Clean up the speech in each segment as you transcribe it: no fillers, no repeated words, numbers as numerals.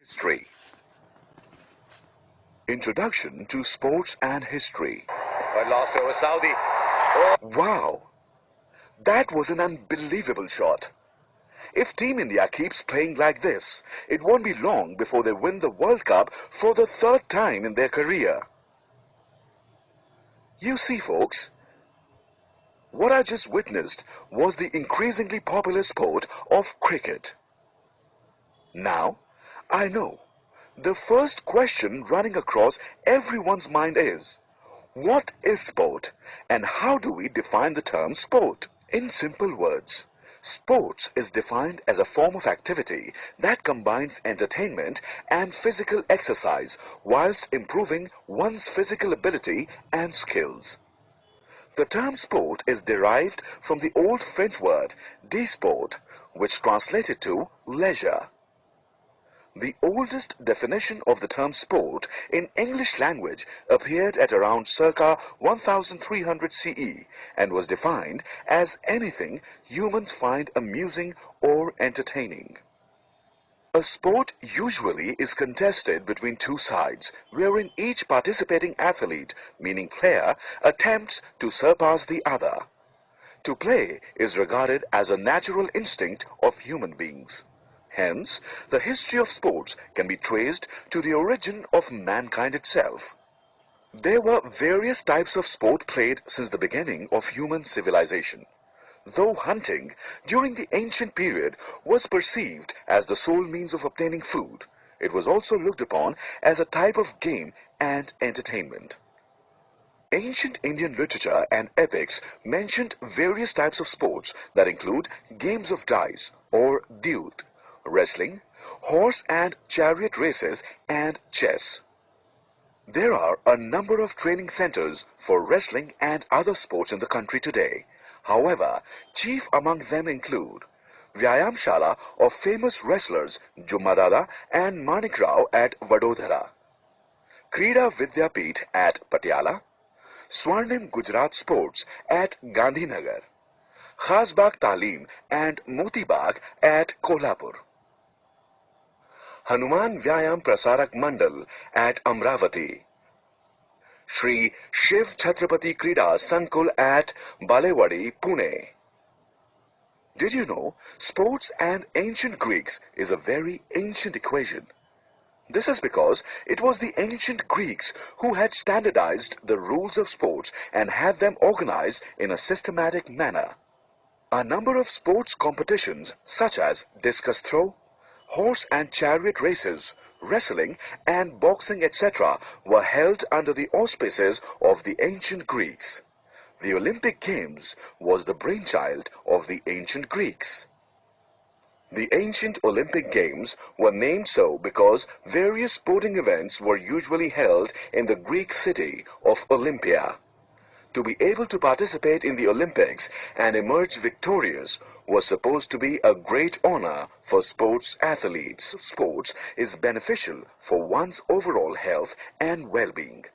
History. Introduction to Sports and History. But lost over Saudi. Wow! That was an unbelievable shot. If Team India keeps playing like this, it won't be long before they win the World Cup for the third time in their career. You see, folks, what I just witnessed was the increasingly popular sport of cricket. Now, I know, the first question running across everyone's mind is, what is sport and how do we define the term sport? In simple words, sports is defined as a form of activity that combines entertainment and physical exercise whilst improving one's physical ability and skills. The term sport is derived from the old French word disport, which translated to leisure. The oldest definition of the term sport in English language appeared at around circa 1300 CE and was defined as anything humans find amusing or entertaining. A sport usually is contested between two sides, wherein each participating athlete, meaning player, attempts to surpass the other. To play is regarded as a natural instinct of human beings. Hence, the history of sports can be traced to the origin of mankind itself. There were various types of sport played since the beginning of human civilization. Though hunting during the ancient period was perceived as the sole means of obtaining food, it was also looked upon as a type of game and entertainment. Ancient Indian literature and epics mentioned various types of sports that include games of dice or dute, wrestling, horse and chariot races, and chess. There are a number of training centers for wrestling and other sports in the country today. However, chief among them include Vyayamshala of famous wrestlers Jummadada and Manik Rao at Vadodara, Krida Vidyapeeth at Patiala, Swarnim Gujarat Sports at Gandhinagar, Khasbagh Talim and Motibagh at Kolhapur, Hanuman Vyayam Prasarak Mandal at Amravati, Shri Shiv Chhatrapati Krida Sankul at Balewadi, Pune. Did you know sports and ancient Greeks is a very ancient equation? This is because it was the ancient Greeks who had standardized the rules of sports and had them organized in a systematic manner. A number of sports competitions such as discus throw, horse and chariot races, wrestling and boxing, etc. were held under the auspices of the ancient Greeks. The Olympic Games was the brainchild of the ancient Greeks. The ancient Olympic Games were named so because various sporting events were usually held in the Greek city of Olympia. To be able to participate in the Olympics and emerge victorious was supposed to be a great honor for sports athletes. Sports is beneficial for one's overall health and well-being.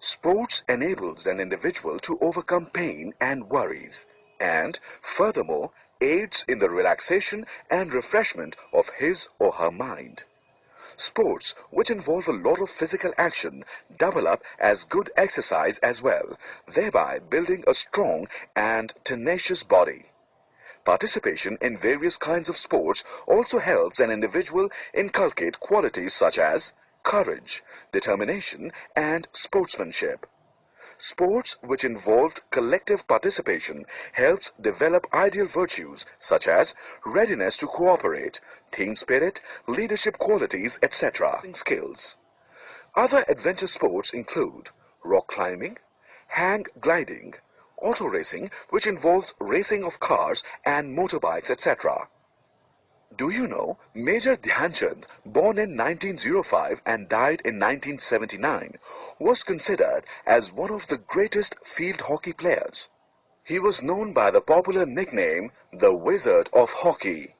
Sports enables an individual to overcome pain and worries, and furthermore aids in the relaxation and refreshment of his or her mind. Sports, which involve a lot of physical action, double up as good exercise as well, thereby building a strong and tenacious body. Participation in various kinds of sports also helps an individual inculcate qualities such as courage, determination, and sportsmanship. Sports which involved collective participation helps develop ideal virtues such as readiness to cooperate, team spirit, leadership qualities, etc. Skills. Other adventure sports include rock climbing, hang gliding, auto racing, which involves racing of cars and motorbikes, etc. Do you know Major Dhyan Chand, born in 1905 and died in 1979, was considered as one of the greatest field hockey players? He was known by the popular nickname the Wizard of Hockey.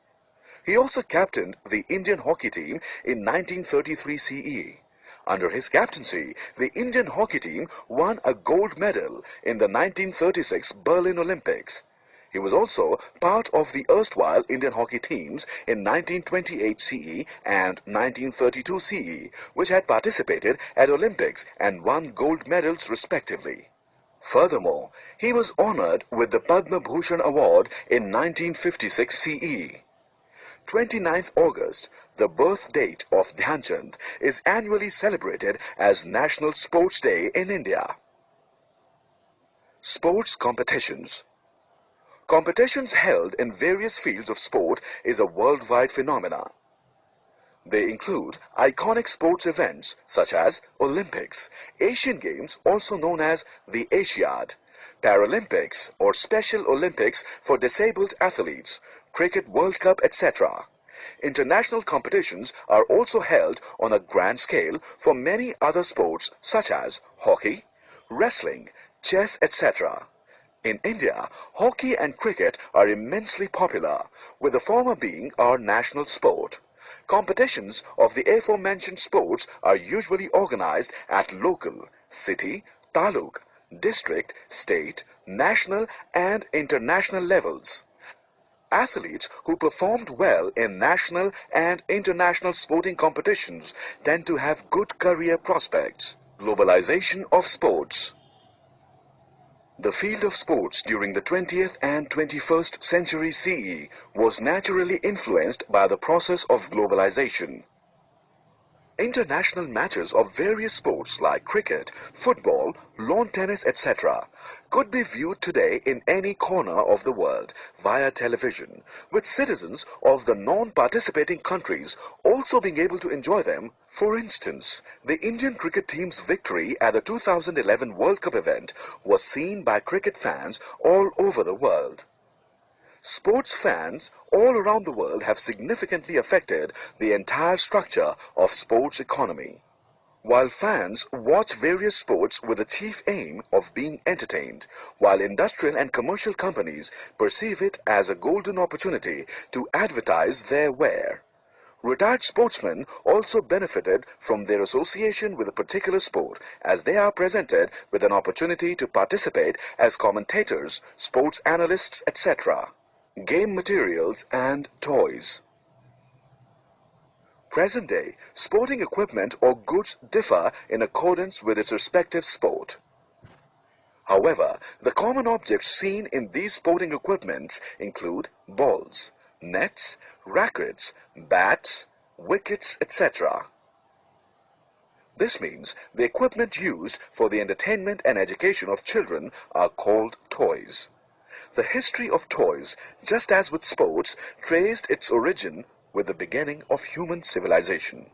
He also captained the Indian hockey team in 1933 CE. Under his captaincy, the Indian hockey team won a gold medal in the 1936 Berlin Olympics. He was also part of the erstwhile Indian hockey teams in 1928 CE and 1932 CE, which had participated at Olympics and won gold medals respectively. Furthermore, he was honored with the Padma Bhushan Award in 1956 CE. 29th August, the birth date of Dhyan Chand, is annually celebrated as National Sports Day in India. Sports competitions. Competitions held in various fields of sport is a worldwide phenomenon. They include iconic sports events such as Olympics, Asian Games also known as the Asiad, Paralympics or Special Olympics for disabled athletes, Cricket World Cup, etc. International competitions are also held on a grand scale for many other sports such as hockey, wrestling, chess, etc. In India, hockey and cricket are immensely popular, with the former being our national sport. Competitions of the aforementioned sports are usually organized at local, city, taluk, district, state, national and international levels. Athletes who performed well in national and international sporting competitions tend to have good career prospects. Globalization of sports. The field of sports during the 20th and 21st century CE was naturally influenced by the process of globalization. International matches of various sports like cricket, football, lawn tennis, etc. could be viewed today in any corner of the world via television, with citizens of the non-participating countries also being able to enjoy them. For instance, the Indian cricket team's victory at the 2011 World Cup event was seen by cricket fans all over the world. Sports fans all around the world have significantly affected the entire structure of sports economy. While fans watch various sports with the chief aim of being entertained, while industrial and commercial companies perceive it as a golden opportunity to advertise their wares. Retired sportsmen also benefited from their association with a particular sport, as they are presented with an opportunity to participate as commentators, sports analysts, etc. Game materials and toys. Present-day sporting equipment or goods differ in accordance with its respective sport. However, the common objects seen in these sporting equipments include balls, nets, rackets, bats, wickets, etc. This means the equipment used for the entertainment and education of children are called toys. The history of toys, just as with sports, traced its origin with the beginning of human civilization.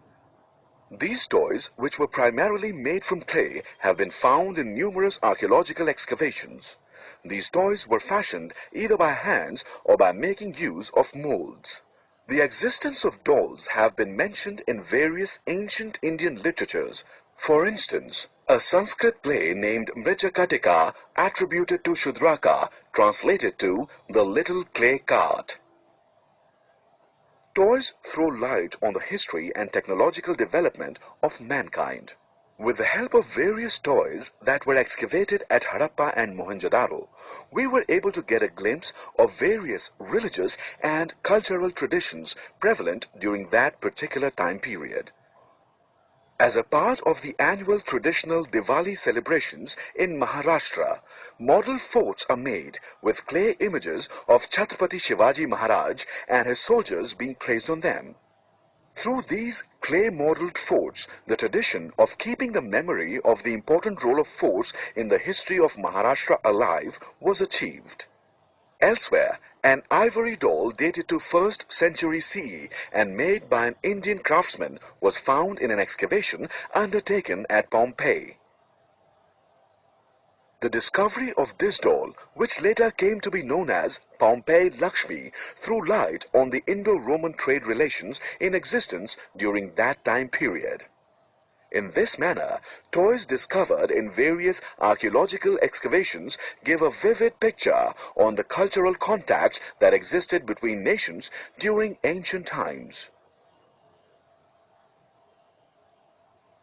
These toys, which were primarily made from clay, have been found in numerous archaeological excavations. These toys were fashioned either by hands or by making use of molds. The existence of dolls have been mentioned in various ancient Indian literatures. For instance, a Sanskrit play named Mrichakatika, attributed to Shudraka, translated to the little clay cart. Toys throw light on the history and technological development of mankind. With the help of various toys that were excavated at Harappa and Mohenjo-daro, we were able to get a glimpse of various religious and cultural traditions prevalent during that particular time period. As a part of the annual traditional Diwali celebrations in Maharashtra, model forts are made with clay images of Chhatrapati Shivaji Maharaj and his soldiers being placed on them. Through these clay-modeled forts, the tradition of keeping the memory of the important role of forts in the history of Maharashtra alive was achieved. Elsewhere, an ivory doll dated to 1st century CE and made by an Indian craftsman was found in an excavation undertaken at Pompeii. The discovery of this doll, which later came to be known as Pompeii Lakshmi, threw light on the Indo-Roman trade relations in existence during that time period. In this manner, toys discovered in various archaeological excavations give a vivid picture on the cultural contacts that existed between nations during ancient times.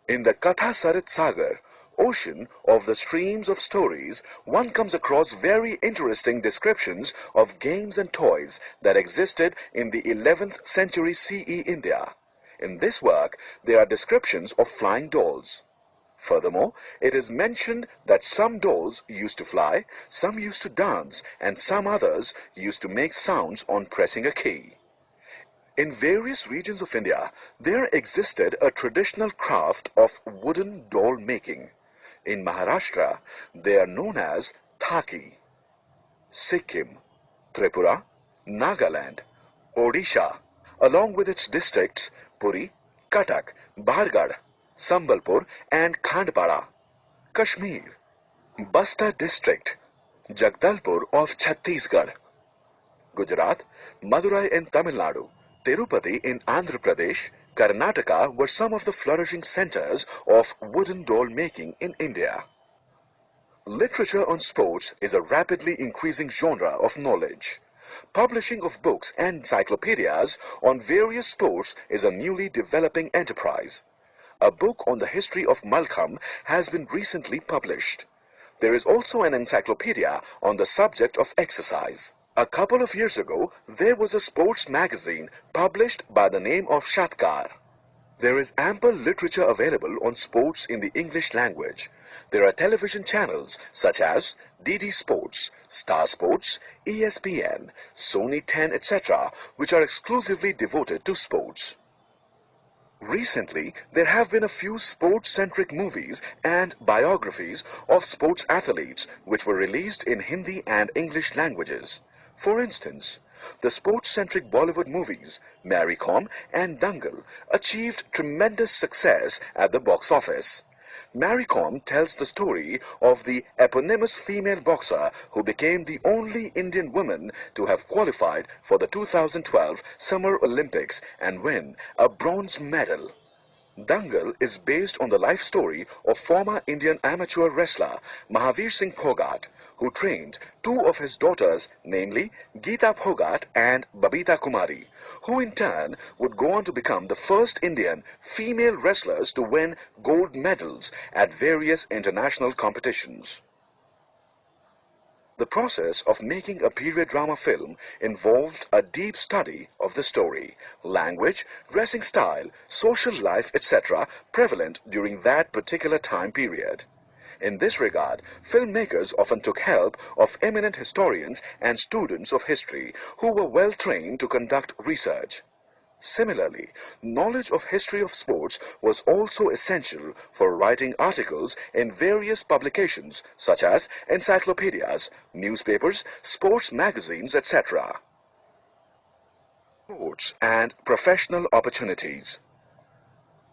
In the Katha Sarit Sagar, ocean of the streams of stories, one comes across very interesting descriptions of games and toys that existed in the 11th century CE India. In this work, there are descriptions of flying dolls. Furthermore, it is mentioned that some dolls used to fly, some used to dance, and some others used to make sounds on pressing a key. In various regions of India, there existed a traditional craft of wooden doll making. In Maharashtra, they are known as Thaki. Sikkim, Tripura, Nagaland, Odisha, along with its districts Puri, Cuttack, Bargarh, Sambalpur and Khandpara. Kashmir, Basta district, Jagdalpur of Chhattisgarh. Gujarat, Madurai in Tamil Nadu, Tirupati in Andhra Pradesh, Karnataka were some of the flourishing centers of wooden doll making in India. Literature on sports is a rapidly increasing genre of knowledge. Publishing of books and encyclopedias on various sports is a newly developing enterprise. A book on the history of Malkham has been recently published. There is also an encyclopedia on the subject of exercise. A couple of years ago, there was a sports magazine published by the name of Shatkar. There is ample literature available on sports in the English language. There are television channels such as DD Sports, Star Sports, ESPN, Sony 10, etc., which are exclusively devoted to sports. Recently, there have been a few sports-centric movies and biographies of sports athletes which were released in Hindi and English languages. For instance, the sports-centric Bollywood movies Mary Kom and Dangal achieved tremendous success at the box office. Mary Kom tells the story of the eponymous female boxer who became the only Indian woman to have qualified for the 2012 Summer Olympics and win a bronze medal. Dangal is based on the life story of former Indian amateur wrestler Mahavir Singh Phogat, who trained two of his daughters, namely Geeta Phogat and Babita Kumari, who in turn would go on to become the first Indian female wrestlers to win gold medals at various international competitions. The process of making a period drama film involved a deep study of the story, language, dressing style, social life, etc. prevalent during that particular time period. In this regard, filmmakers often took help of eminent historians and students of history who were well trained to conduct research. Similarly, knowledge of history of sports was also essential for writing articles in various publications such as encyclopedias, newspapers, sports magazines, etc. Sports and professional opportunities.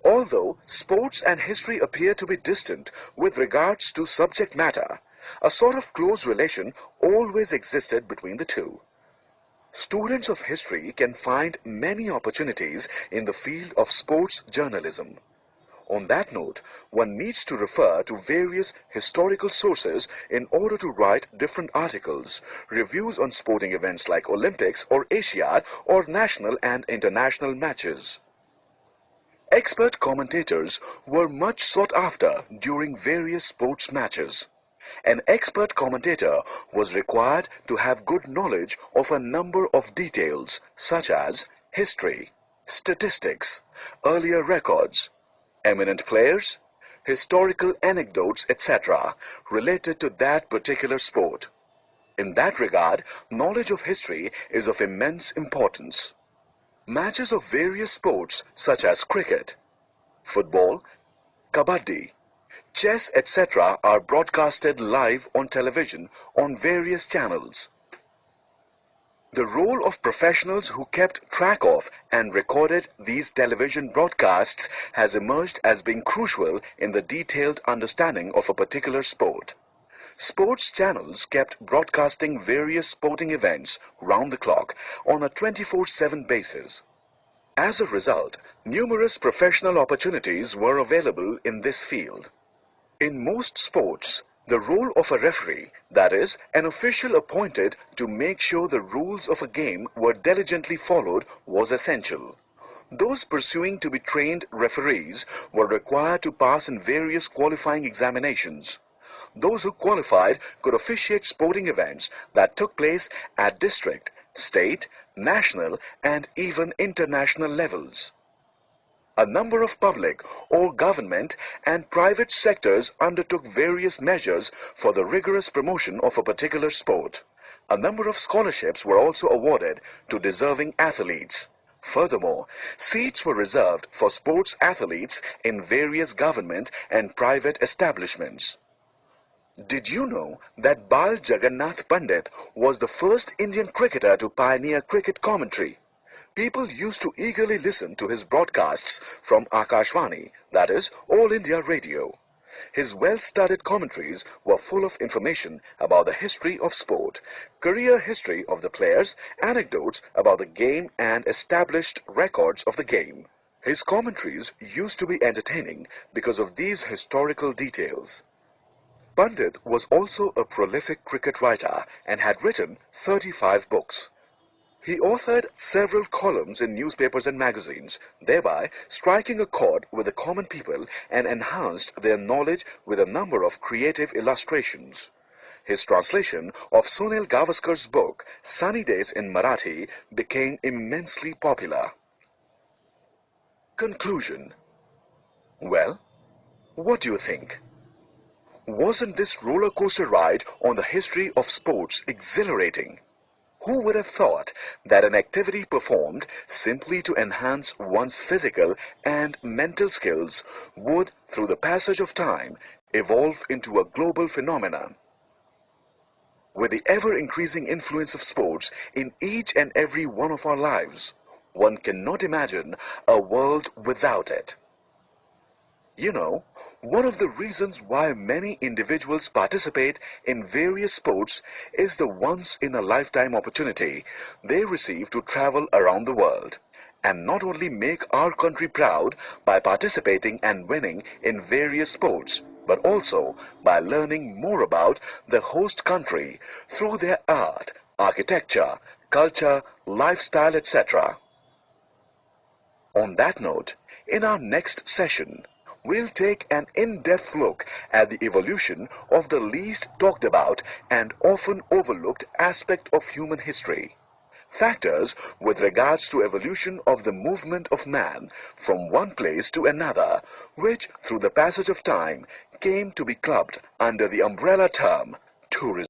Although sports and history appear to be distant with regards to subject matter, a sort of close relation always existed between the two. Students of history can find many opportunities in the field of sports journalism. On that note, one needs to refer to various historical sources in order to write different articles, reviews on sporting events like Olympics or Asiad or national and international matches. Expert commentators were much sought after during various sports matches. An expert commentator was required to have good knowledge of a number of details such as history, statistics, earlier records, eminent players, historical anecdotes, etc. related to that particular sport. In that regard, knowledge of history is of immense importance. Matches of various sports such as cricket, football, kabaddi, chess, etc. are broadcasted live on television on various channels. The role of professionals who kept track of and recorded these television broadcasts has emerged as being crucial in the detailed understanding of a particular sport. Sports channels kept broadcasting various sporting events round the clock on a 24/7 basis. As a result, numerous professional opportunities were available in this field. In most sports, the role of a referee, that is, an official appointed to make sure the rules of a game were diligently followed, was essential. Those pursuing to be trained referees were required to pass in various qualifying examinations. Those who qualified could officiate sporting events that took place at district, state, national, and even international levels. A number of public or government and private sectors undertook various measures for the rigorous promotion of a particular sport. A number of scholarships were also awarded to deserving athletes. Furthermore, seats were reserved for sports athletes in various government and private establishments. Did you know that Bal Jagannath Pandit was the first Indian cricketer to pioneer cricket commentary? People used to eagerly listen to his broadcasts from Akashvani, that is, All India Radio. His well-studied commentaries were full of information about the history of sport, career history of the players, anecdotes about the game and established records of the game. His commentaries used to be entertaining because of these historical details. Pandit was also a prolific cricket writer and had written 35 books. He authored several columns in newspapers and magazines, thereby striking a chord with the common people and enhanced their knowledge with a number of creative illustrations. His translation of Sunil Gavaskar's book, Sunny Days in Marathi, became immensely popular. Conclusion. Well, what do you think? Wasn't this roller coaster ride on the history of sports exhilarating? Who would have thought that an activity performed simply to enhance one's physical and mental skills would, through the passage of time, evolve into a global phenomenon? With the ever-increasing influence of sports in each and every one of our lives, one cannot imagine a world without it. You know, one of the reasons why many individuals participate in various sports is the once-in-a-lifetime opportunity they receive to travel around the world and not only make our country proud by participating and winning in various sports, but also by learning more about the host country through their art, architecture, culture, lifestyle, etc. On that note, in our next session, we'll take an in-depth look at the evolution of the least talked about and often overlooked aspect of human history. Factors with regards to evolution of the movement of man from one place to another, which through the passage of time came to be clubbed under the umbrella term tourism.